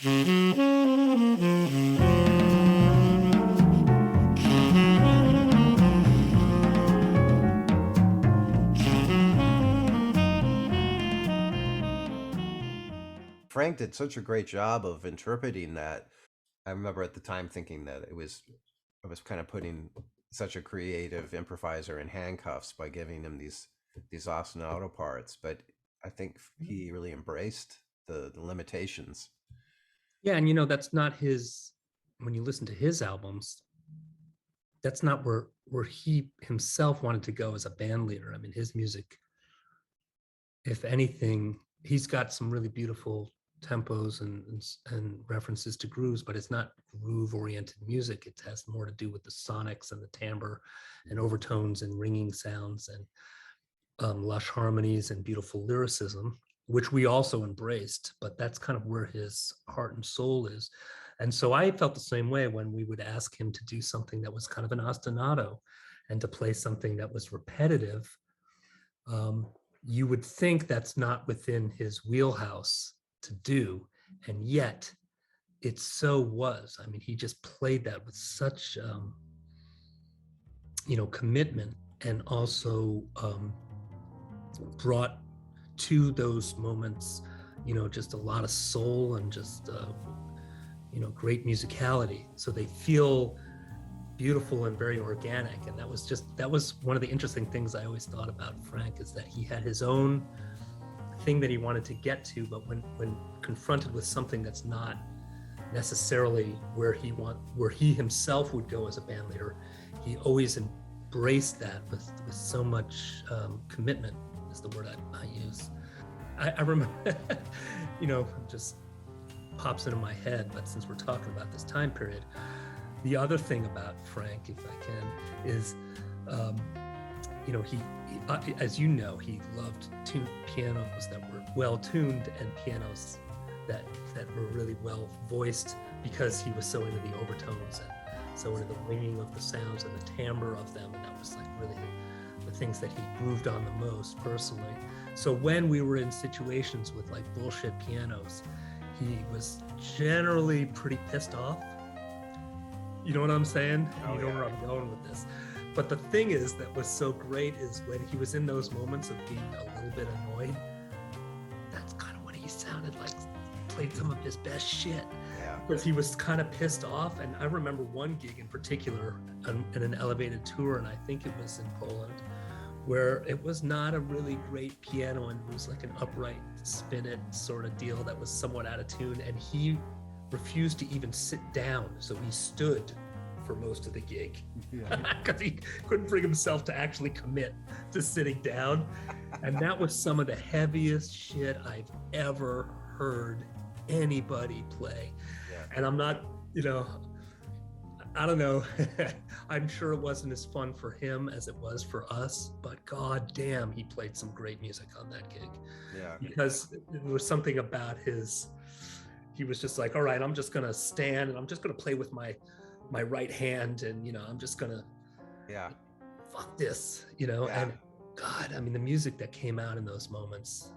Frank did such a great job of interpreting that. I remember at the time thinking that I was kind of putting such a creative improviser in handcuffs by giving him these ostinato parts, but I think he really embraced the limitations. Yeah, and that's not his. When you listen to his albums, that's not where he himself wanted to go as a band leader. I mean, his music, if anything, he's got some really beautiful tempos and references to grooves, but it's not groove oriented music. It has more to do with the sonics and the timbre and overtones and ringing sounds and lush harmonies and beautiful lyricism, which we also embraced, but that's kind of where his heart and soul is. And so I felt the same way when we would ask him to do something that was kind of an ostinato and to play something that was repetitive. You would think that's not within his wheelhouse to do, and yet it so was. I mean, he just played that with such commitment, and also brought to those moments just a lot of soul and just great musicality, so they feel beautiful and very organic. And that was one of the interesting things I always thought about Frank, is that he had his own thing that he wanted to get to, but when confronted with something that's not necessarily where he himself would go as a band leader, he always embraced that with so much commitment, is the word I use. I remember, just pops into my head, but since we're talking about this time period, the other thing about Frank, if I can, is, he as you know, he loved pianos that were well tuned and pianos that were really well voiced, because he was so into the overtones and so into the ringing of the sounds and the timbre of them, and that was like really the things that he grooved on the most personally. So when we were in situations with like bullshit pianos, he was generally pretty pissed off. You know what I'm saying? Oh, you know where I'm going with this. But the thing is that was so great is when he was in those moments of being a little bit annoyed, that's kind of what he sounded like. He played some of his best shit. Yeah. Because he was kind of pissed off. And I remember one gig in particular in an elevated tour, and I think it was in Poland, where it was not a really great piano, and it was like an upright spin it sort of deal that was somewhat out of tune, and he refused to even sit down, so he stood for most of the gig, because he couldn't bring himself to actually commit to sitting down. And that was some of the heaviest shit I've ever heard anybody play. Yeah. And I'm not, I don't know. I'm sure it wasn't as fun for him as it was for us, but god damn, he played some great music on that gig. Yeah. Because there was something about he was just like, all right, I'm just gonna stand and I'm just gonna play with my right hand, and I'm just gonna fuck this, Yeah. And god, I mean, the music that came out in those moments,